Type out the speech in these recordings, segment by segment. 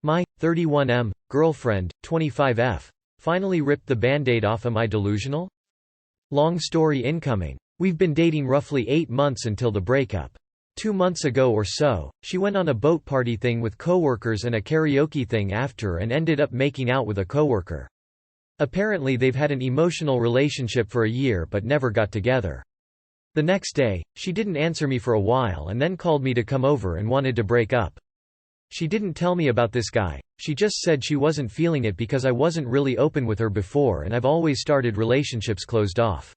My 31M girlfriend, 25F, finally ripped the band-aid off. Am I delusional? Long story incoming. We've been dating roughly 8 months until the breakup. 2 months ago or so, she went on a boat party thing with coworkers and a karaoke thing after and ended up making out with a coworker. Apparently they've had an emotional relationship for a year but never got together. The next day, she didn't answer me for a while and then called me to come over and wanted to break up. She didn't tell me about this guy, she just said she wasn't feeling it because I wasn't really open with her before and I've always started relationships closed off.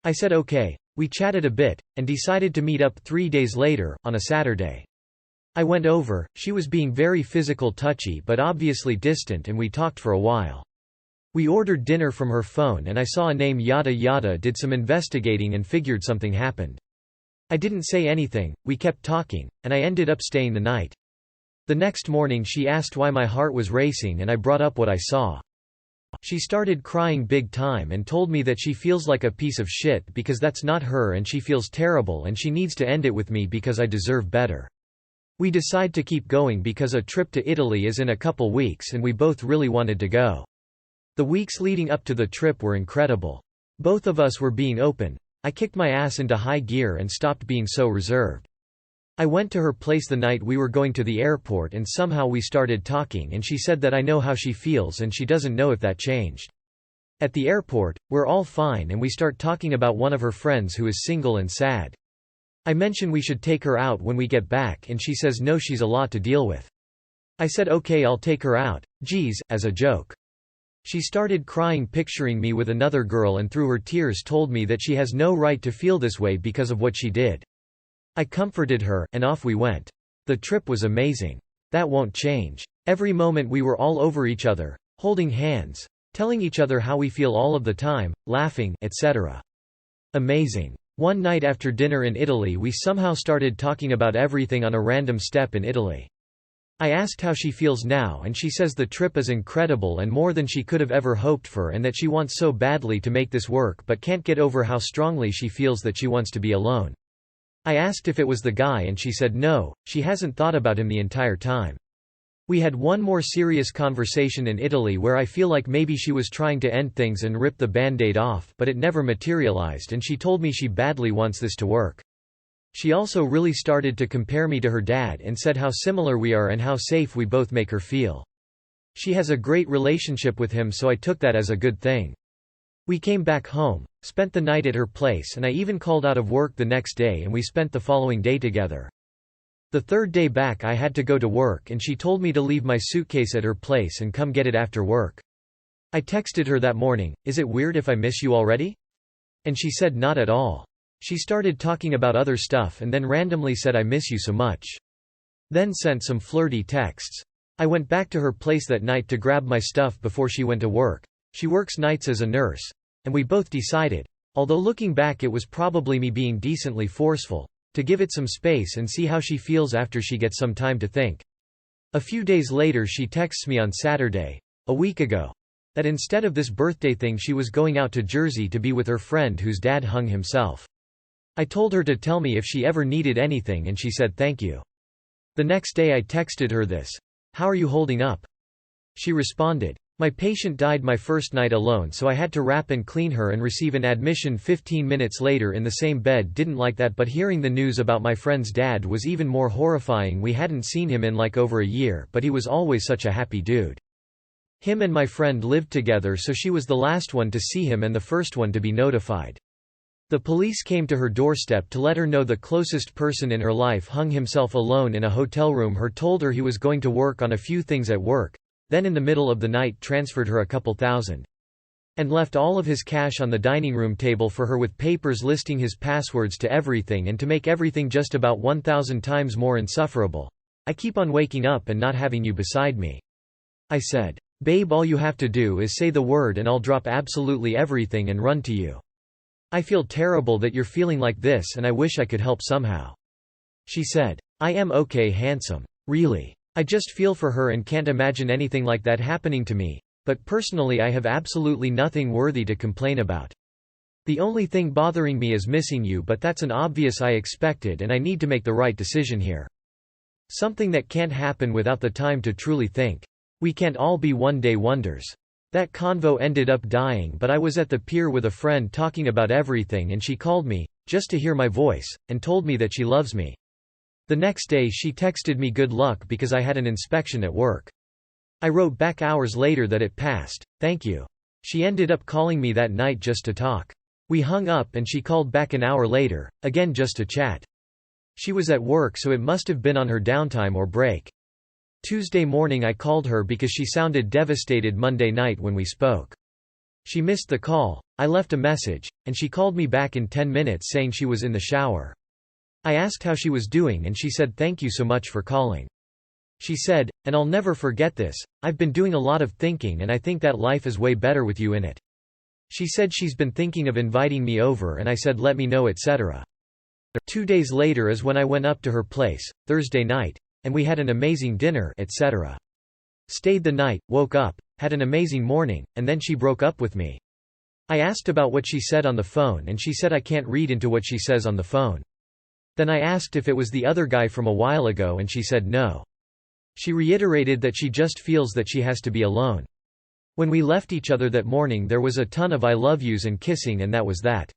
I said okay, we chatted a bit, and decided to meet up 3 days later, on a Saturday. I went over, she was being very physical touchy but obviously distant and we talked for a while. We ordered dinner from her phone and I saw a name yada yada, did some investigating and figured something happened. I didn't say anything, we kept talking, and I ended up staying the night. The next morning she asked why my heart was racing and I brought up what I saw. She started crying big time and told me that she feels like a piece of shit because that's not her and she feels terrible and she needs to end it with me because I deserve better. We decide to keep going because a trip to Italy is in a couple weeks and we both really wanted to go. The weeks leading up to the trip were incredible. Both of us were being open. I kicked my ass into high gear and stopped being so reserved. I went to her place the night we were going to the airport and somehow we started talking and she said that I know how she feels and she doesn't know if that changed. At the airport, we're all fine and we start talking about one of her friends who is single and sad. I mention we should take her out when we get back and she says no, she's a lot to deal with. I said okay, I'll take her out, geez, as a joke. She started crying picturing me with another girl and through her tears told me that she has no right to feel this way because of what she did. I comforted her, and off we went. The trip was amazing. That won't change. Every moment we were all over each other, holding hands, telling each other how we feel all of the time, laughing, etc. Amazing. One night after dinner in Italy we somehow started talking about everything on a random step in Italy. I asked how she feels now and she says the trip is incredible and more than she could have ever hoped for and that she wants so badly to make this work but can't get over how strongly she feels that she wants to be alone. I asked if it was the guy and she said no, she hasn't thought about him the entire time. We had one more serious conversation in Italy where I feel like maybe she was trying to end things and rip the band-aid off but it never materialized and she told me she badly wants this to work. She also really started to compare me to her dad and said how similar we are and how safe we both make her feel. She has a great relationship with him so I took that as a good thing. We came back home, spent the night at her place and I even called out of work the next day and we spent the following day together. The third day back I had to go to work and she told me to leave my suitcase at her place and come get it after work. I texted her that morning, "Is it weird if I miss you already?" And she said not at all. She started talking about other stuff and then randomly said I miss you so much. Then sent some flirty texts. I went back to her place that night to grab my stuff before she went to work. She works nights as a nurse. And we both decided, although looking back it was probably me being decently forceful, to give it some space and see how she feels after she gets some time to think. A few days later she texts me on Saturday, a week ago, that instead of this birthday thing she was going out to Jersey to be with her friend whose dad hung himself. I told her to tell me if she ever needed anything and she said thank you. The next day I texted her this, "How are you holding up?" She responded, "My patient died my first night alone so I had to wrap and clean her and receive an admission 15 minutes later in the same bed. Didn't like that but hearing the news about my friend's dad was even more horrifying. We hadn't seen him in like over a year but he was always such a happy dude. Him and my friend lived together so she was the last one to see him and the first one to be notified. The police came to her doorstep to let her know the closest person in her life hung himself alone in a hotel room. Her told her he was going to work on a few things at work, then in the middle of the night transferred her a couple thousand. And left all of his cash on the dining room table for her with papers listing his passwords to everything and to make everything just about 1,000 times more insufferable. I keep on waking up and not having you beside me. I said, "Babe, all you have to do is say the word and I'll drop absolutely everything and run to you. I feel terrible that you're feeling like this and I wish I could help somehow." She said, "I am okay, handsome. Really. I just feel for her and can't imagine anything like that happening to me, but personally I have absolutely nothing worthy to complain about. The only thing bothering me is missing you but that's an obvious I expected and I need to make the right decision here." Something that can't happen without the time to truly think. We can't all be one-day wonders. That convo ended up dying, but I was at the pier with a friend talking about everything and she called me, just to hear my voice, and told me that she loves me. The next day she texted me good luck because I had an inspection at work. I wrote back hours later that it passed, thank you. She ended up calling me that night just to talk. We hung up and she called back an hour later, again just to chat. She was at work, so it must have been on her downtime or break. Tuesday morning I called her because she sounded devastated Monday night when we spoke. She missed the call, I left a message, and she called me back in 10 minutes saying she was in the shower. I asked how she was doing and she said thank you so much for calling. She said, and I'll never forget this, I've been doing a lot of thinking and I think that life is way better with you in it. She said she's been thinking of inviting me over and I said let me know etc. 2 days later is when I went up to her place, Thursday night, and we had an amazing dinner etc. Stayed the night, woke up, had an amazing morning, and then she broke up with me. I asked about what she said on the phone and she said I can't read into what she says on the phone. Then I asked if it was the other guy from a while ago and she said no. She reiterated that she just feels that she has to be alone. When we left each other that morning there was a ton of I love yous and kissing and that was that.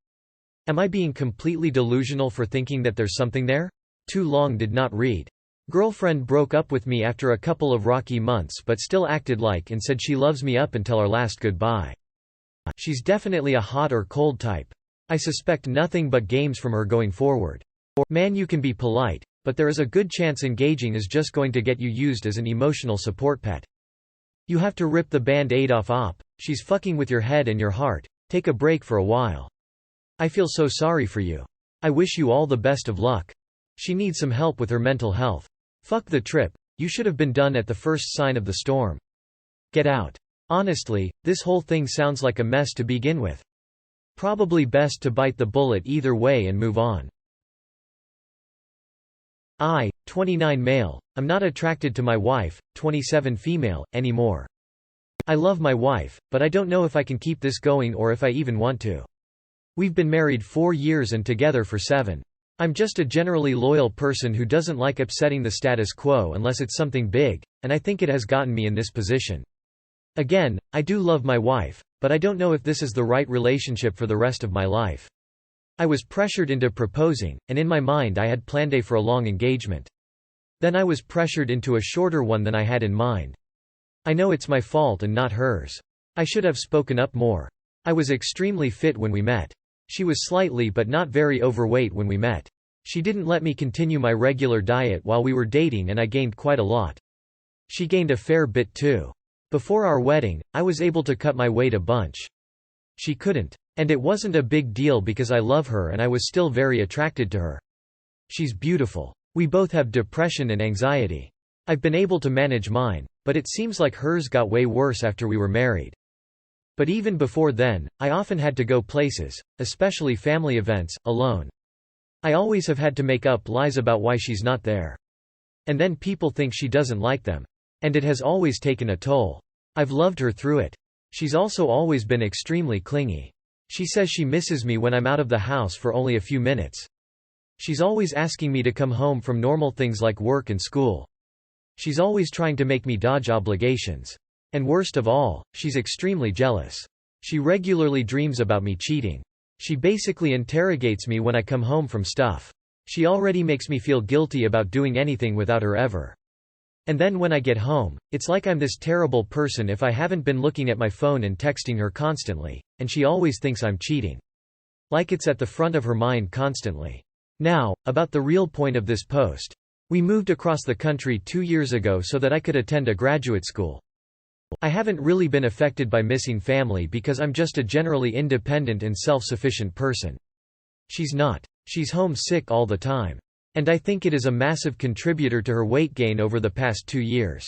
Am I being completely delusional for thinking that there's something there? Too long did not read. Girlfriend broke up with me after a couple of rocky months but still acted like and said she loves me up until our last goodbye. She's definitely a hot or cold type. I suspect nothing but games from her going forward. Man, you can be polite, but there is a good chance engaging is just going to get you used as an emotional support pet. You have to rip the band-aid off op. She's fucking with your head and your heart. Take a break for a while. I feel so sorry for you. I wish you all the best of luck. She needs some help with her mental health. Fuck the trip, you should have been done at the first sign of the storm. Get out. Honestly, this whole thing sounds like a mess to begin with. Probably best to bite the bullet either way and move on. I, 29 male, am not attracted to my wife, 27 female, anymore. I love my wife, but I don't know if I can keep this going or if I even want to. We've been married 4 years and together for 7. I'm just a generally loyal person who doesn't like upsetting the status quo unless it's something big, and I think it has gotten me in this position. Again, I do love my wife, but I don't know if this is the right relationship for the rest of my life. I was pressured into proposing, and in my mind I had planned for a long engagement. Then I was pressured into a shorter one than I had in mind. I know it's my fault and not hers. I should have spoken up more. I was extremely fit when we met. She was slightly but not very overweight when we met. She didn't let me continue my regular diet while we were dating and I gained quite a lot. She gained a fair bit too. Before our wedding, I was able to cut my weight a bunch. She couldn't. And it wasn't a big deal because I love her and I was still very attracted to her. She's beautiful. We both have depression and anxiety. I've been able to manage mine, but it seems like hers got way worse after we were married. But even before then, I often had to go places, especially family events, alone. I always have had to make up lies about why she's not there. And then people think she doesn't like them. And it has always taken a toll. I've loved her through it. She's also always been extremely clingy. She says she misses me when I'm out of the house for only a few minutes. She's always asking me to come home from normal things like work and school. She's always trying to make me dodge obligations. And worst of all, she's extremely jealous. She regularly dreams about me cheating. She basically interrogates me when I come home from stuff. She already makes me feel guilty about doing anything without her ever. And then when I get home, it's like I'm this terrible person if I haven't been looking at my phone and texting her constantly, and she always thinks I'm cheating. Like it's at the front of her mind constantly. Now, about the real point of this post. We moved across the country 2 years ago so that I could attend a graduate school. I haven't really been affected by missing family because I'm just a generally independent and self-sufficient person. She's not. She's homesick all the time. And I think it is a massive contributor to her weight gain over the past 2 years.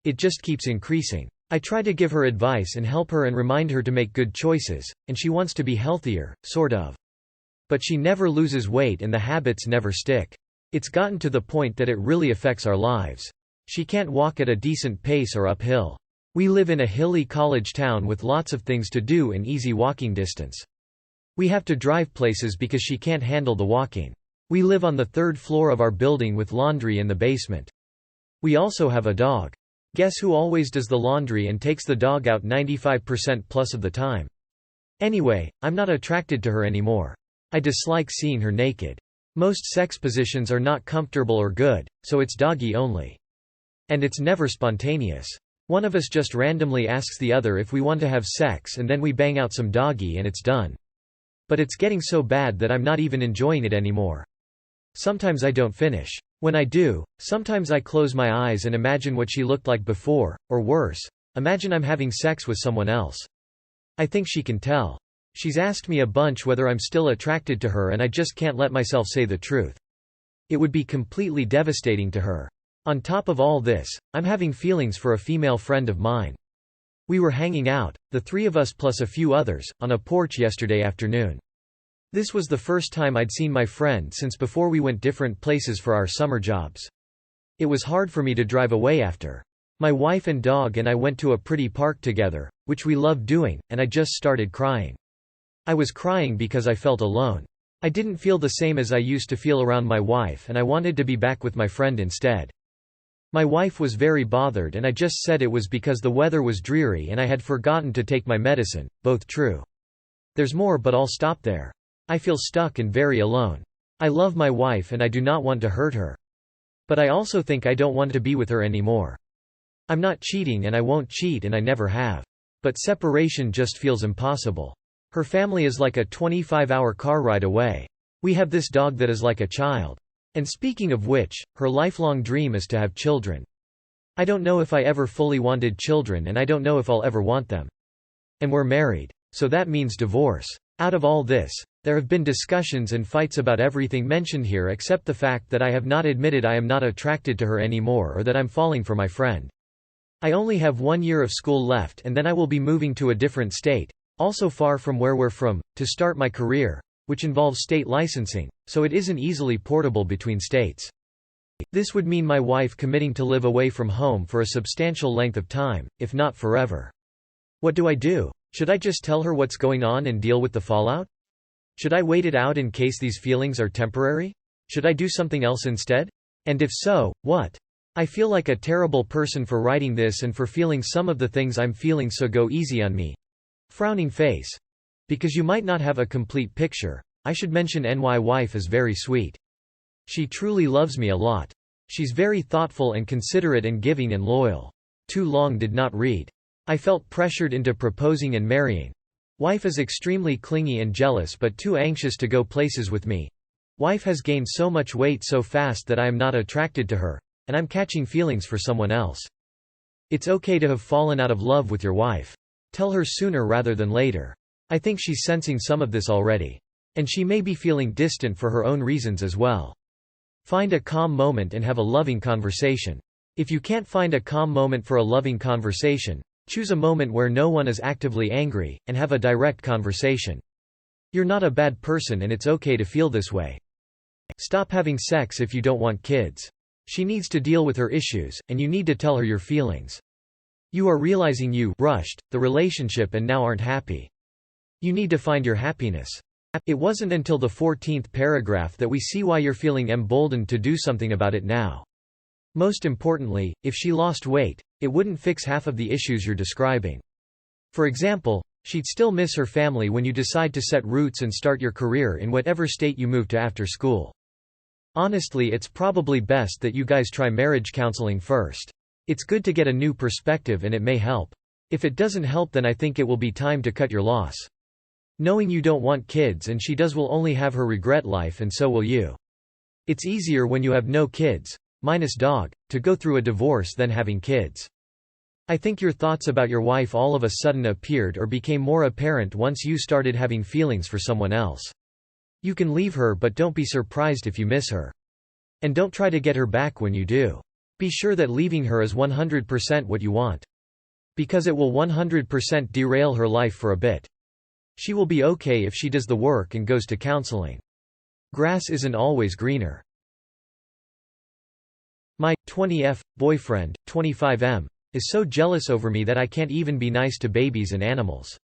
It just keeps increasing. I try to give her advice and help her and remind her to make good choices, and she wants to be healthier, sort of. But she never loses weight and the habits never stick. It's gotten to the point that it really affects our lives. She can't walk at a decent pace or uphill. We live in a hilly college town with lots of things to do in easy walking distance. We have to drive places because she can't handle the walking. We live on the third floor of our building with laundry in the basement. We also have a dog. Guess who always does the laundry and takes the dog out 95% plus of the time? Anyway, I'm not attracted to her anymore. I dislike seeing her naked. Most sex positions are not comfortable or good, so it's doggy only. And it's never spontaneous. One of us just randomly asks the other if we want to have sex and then we bang out some doggy and it's done. But it's getting so bad that I'm not even enjoying it anymore. Sometimes I don't finish. When I do, sometimes I close my eyes and imagine what she looked like before, or worse, imagine I'm having sex with someone else. I think she can tell. She's asked me a bunch whether I'm still attracted to her and I just can't let myself say the truth. It would be completely devastating to her. On top of all this, I'm having feelings for a female friend of mine. We were hanging out, the three of us plus a few others, on a porch yesterday afternoon. This was the first time I'd seen my friend since before we went different places for our summer jobs. It was hard for me to drive away after. My wife and dog and I went to a pretty park together, which we loved doing, and I just started crying. I was crying because I felt alone. I didn't feel the same as I used to feel around my wife and I wanted to be back with my friend instead. My wife was very bothered and I just said it was because the weather was dreary and I had forgotten to take my medicine, both true. There's more, but I'll stop there. I feel stuck and very alone. I love my wife and I do not want to hurt her. But I also think I don't want to be with her anymore. I'm not cheating and I won't cheat and I never have. But separation just feels impossible. Her family is like a 25-hour car ride away. We have this dog that is like a child. And speaking of which, her lifelong dream is to have children. I don't know if I ever fully wanted children and I don't know if I'll ever want them. And we're married. So that means divorce. Out of all this, there have been discussions and fights about everything mentioned here except the fact that I have not admitted I am not attracted to her anymore or that I'm falling for my friend. I only have 1 year of school left and then I will be moving to a different state, also far from where we're from, to start my career, which involves state licensing, so it isn't easily portable between states. This would mean my wife committing to live away from home for a substantial length of time, if not forever. What do I do? Should I just tell her what's going on and deal with the fallout? Should I wait it out in case these feelings are temporary? Should I do something else instead? And if so, what? I feel like a terrible person for writing this and for feeling some of the things I'm feeling, so go easy on me. Frowning face. Because you might not have a complete picture, I should mention NY wife is very sweet. She truly loves me a lot. She's very thoughtful and considerate and giving and loyal. Too long did not read. I felt pressured into proposing and marrying. Wife is extremely clingy and jealous but too anxious to go places with me. Wife has gained so much weight so fast that I am not attracted to her, and I'm catching feelings for someone else. It's okay to have fallen out of love with your wife. Tell her sooner rather than later. I think she's sensing some of this already. And she may be feeling distant for her own reasons as well. Find a calm moment and have a loving conversation. If you can't find a calm moment for a loving conversation, choose a moment where no one is actively angry, and have a direct conversation. You're not a bad person and it's okay to feel this way. Stop having sex if you don't want kids. She needs to deal with her issues, and you need to tell her your feelings. You are realizing you rushed the relationship and now aren't happy. You need to find your happiness. It wasn't until the 14th paragraph that we see why you're feeling emboldened to do something about it now. Most importantly, if she lost weight, it wouldn't fix half of the issues you're describing. For example, she'd still miss her family when you decide to set roots and start your career in whatever state you move to after school. Honestly, it's probably best that you guys try marriage counseling first. It's good to get a new perspective and it may help. If it doesn't help, then I think it will be time to cut your loss. Knowing you don't want kids and she does will only have her regret life, and so will you. It's easier when you have no kids, minus dog, to go through a divorce than having kids. I think your thoughts about your wife all of a sudden appeared or became more apparent once you started having feelings for someone else. You can leave her, but don't be surprised if you miss her. And don't try to get her back when you do. Be sure that leaving her is 100% what you want. Because it will 100% derail her life for a bit. She will be okay if she does the work and goes to counseling. Grass isn't always greener. My 20F boyfriend, 25M, is so jealous over me that I can't even be nice to babies and animals.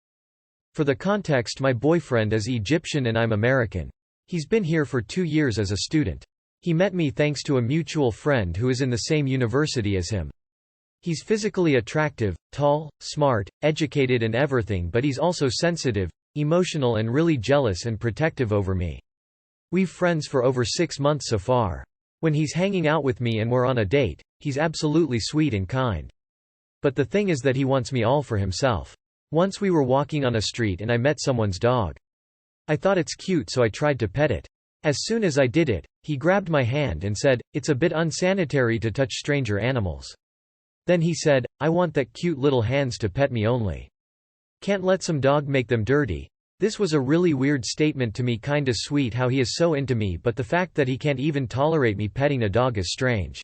For the context, my boyfriend is Egyptian and I'm American. He's been here for 2 years as a student. He met me thanks to a mutual friend who is in the same university as him. He's physically attractive, tall, smart, educated and everything, but he's also sensitive, emotional and really jealous and protective over me. We've friends for over 6 months so far. When he's hanging out with me and we're on a date, he's absolutely sweet and kind. But the thing is that he wants me all for himself. Once we were walking on a street and I met someone's dog. I thought it's cute, so I tried to pet it. As soon as I did it, he grabbed my hand and said, "It's a bit unsanitary to touch stranger animals." Then he said, "I want that cute little hands to pet me only. Can't let some dog make them dirty." This was a really weird statement to me, kinda sweet how he is so into me, but the fact that he can't even tolerate me petting a dog is strange.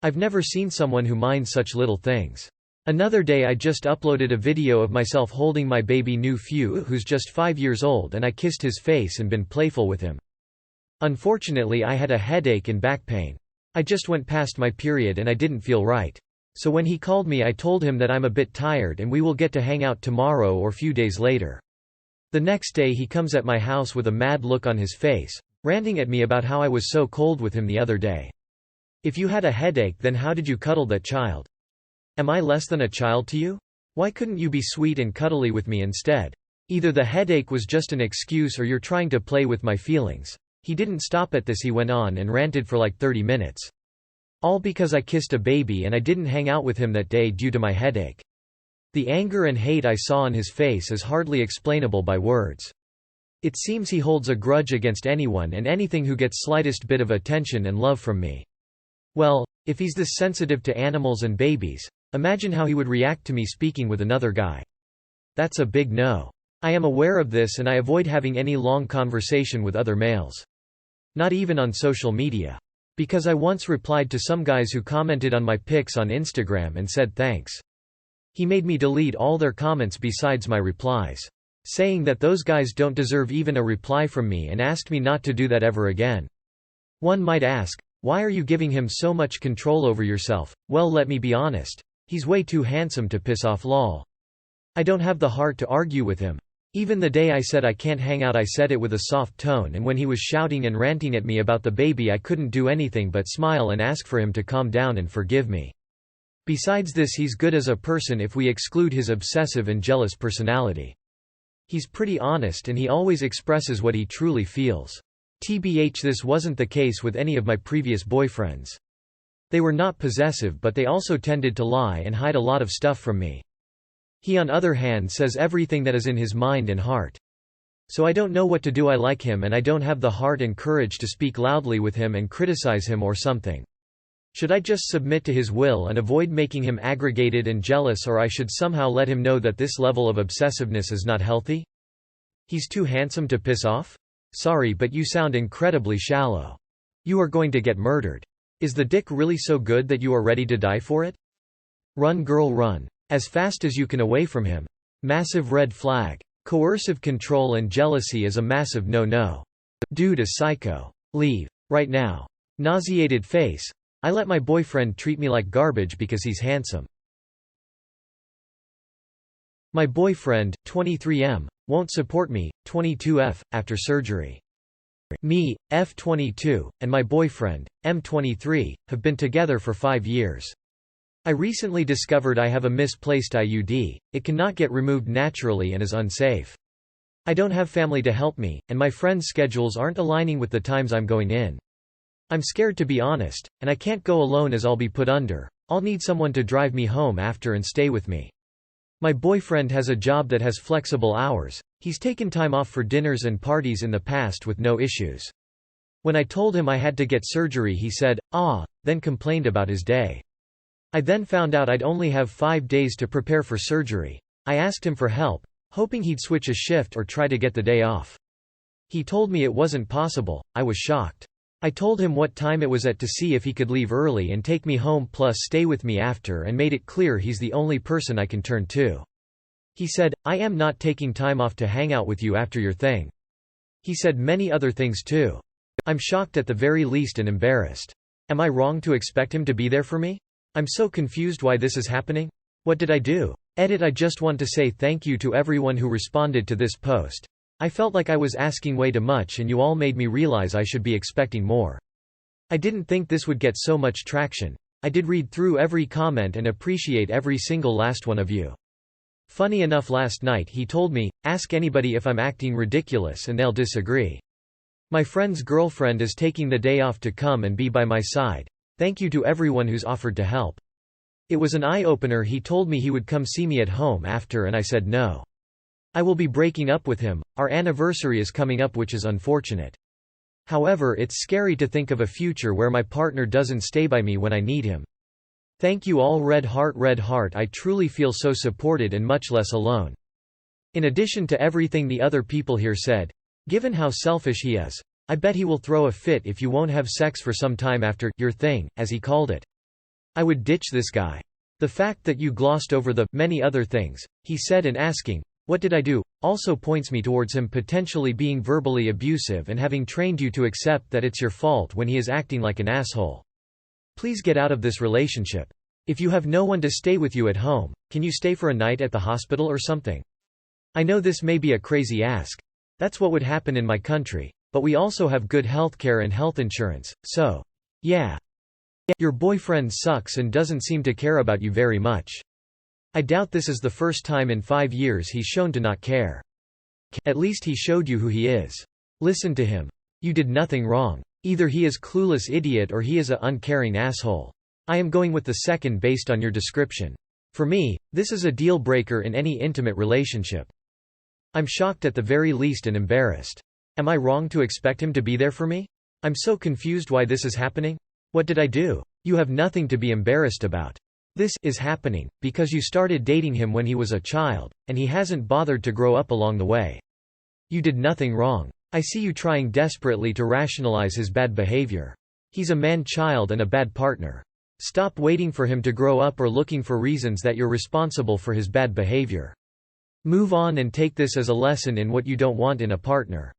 I've never seen someone who minds such little things. Another day I just uploaded a video of myself holding my baby nephew who's just 5 years old, and I kissed his face and been playful with him. Unfortunately I had a headache and back pain. I just went past my period and I didn't feel right. So when he called me I told him that I'm a bit tired and we will get to hang out tomorrow or few days later. The next day he comes at my house with a mad look on his face, ranting at me about how I was so cold with him the other day. If you had a headache, then how did you cuddle that child? Am I less than a child to you? Why couldn't you be sweet and cuddly with me instead? Either the headache was just an excuse or you're trying to play with my feelings. He didn't stop at this, he went on and ranted for like 30 minutes. All because I kissed a baby and I didn't hang out with him that day due to my headache. The anger and hate I saw on his face is hardly explainable by words. It seems he holds a grudge against anyone and anything who gets slightest bit of attention and love from me. Well, if he's this sensitive to animals and babies, imagine how he would react to me speaking with another guy. That's a big no. I am aware of this and I avoid having any long conversation with other males. Not even on social media. Because I once replied to some guys who commented on my pics on Instagram and said thanks. He made me delete all their comments besides my replies, saying that those guys don't deserve even a reply from me, and asked me not to do that ever again. One might ask, why are you giving him so much control over yourself? Well, let me be honest. He's way too handsome to piss off, lol. I don't have the heart to argue with him. Even the day I said I can't hang out, I said it with a soft tone, and when he was shouting and ranting at me about the baby I couldn't do anything but smile and ask for him to calm down and forgive me. Besides this, he's good as a person if we exclude his obsessive and jealous personality. He's pretty honest and he always expresses what he truly feels. TBH, this wasn't the case with any of my previous boyfriends. They were not possessive, but they also tended to lie and hide a lot of stuff from me. He on other hand says everything that is in his mind and heart. So I don't know what to do. I like him and I don't have the heart and courage to speak loudly with him and criticize him or something. Should I just submit to his will and avoid making him aggravated and jealous, or I should somehow let him know that this level of obsessiveness is not healthy? He's too handsome to piss off? Sorry, but you sound incredibly shallow. You are going to get murdered. Is the dick really so good that you are ready to die for it? Run, girl, run. As fast as you can away from him. Massive red flag. Coercive control and jealousy is a massive no-no. Dude is psycho. Leave. Right now. Nauseated face. I let my boyfriend treat me like garbage because he's handsome. My boyfriend, 23M, won't support me, 22F, after surgery. Me, F22, and my boyfriend, M23, have been together for 5 years. I recently discovered I have a misplaced IUD. It cannot get removed naturally and is unsafe. I don't have family to help me, and my friends' schedules aren't aligning with the times I'm going in. I'm scared, to be honest, and I can't go alone as I'll be put under. I'll need someone to drive me home after and stay with me. My boyfriend has a job that has flexible hours. He's taken time off for dinners and parties in the past with no issues. When I told him I had to get surgery, he said, then complained about his day. I then found out I'd only have 5 days to prepare for surgery. I asked him for help, hoping he'd switch a shift or try to get the day off. He told me it wasn't possible. I was shocked. I told him what time it was at to see if he could leave early and take me home plus stay with me after, and made it clear he's the only person I can turn to. He said, I am not taking time off to hang out with you after your thing. He said many other things too. I'm shocked at the very least and embarrassed. Am I wrong to expect him to be there for me? I'm so confused why this is happening. What did I do? I just want to say thank you to everyone who responded to this post. I felt like I was asking way too much and you all made me realize I should be expecting more. I didn't think this would get so much traction. I did read through every comment and appreciate every single last one of you. Funny enough, last night he told me, ask anybody if I'm acting ridiculous and they'll disagree. My friend's girlfriend is taking the day off to come and be by my side. Thank you to everyone who's offered to help. It was an eye-opener. He told me he would come see me at home after and I said no. I will be breaking up with him. Our anniversary is coming up, which is unfortunate. However, it's scary to think of a future where my partner doesn't stay by me when I need him. Thank you all. Red heart, red heart. I truly feel so supported and much less alone. In addition to everything the other people here said, given how selfish he is, I bet he will throw a fit if you won't have sex for some time after your thing, as he called it. I would ditch this guy. The fact that you glossed over the many other things he said and asking, what did I do, also points me towards him potentially being verbally abusive and having trained you to accept that it's your fault when he is acting like an asshole. Please get out of this relationship. If you have no one to stay with you at home, can you stay for a night at the hospital or something? I know this may be a crazy ask. That's what would happen in my country, but we also have good healthcare and health insurance, so yeah. Your boyfriend sucks and doesn't seem to care about you very much. I doubt this is the first time in 5 years he's shown to not care. At least he showed you who he is. Listen to him. You did nothing wrong. Either he is clueless idiot or he is a uncaring asshole. I am going with the second based on your description. For me, this is a deal breaker in any intimate relationship. I'm shocked at the very least and embarrassed. Am I wrong to expect him to be there for me? I'm so confused why this is happening. What did I do? You have nothing to be embarrassed about. This is happening because you started dating him when he was a child, and he hasn't bothered to grow up along the way. You did nothing wrong. I see you trying desperately to rationalize his bad behavior. He's a man-child and a bad partner. Stop waiting for him to grow up or looking for reasons that you're responsible for his bad behavior. Move on and take this as a lesson in what you don't want in a partner.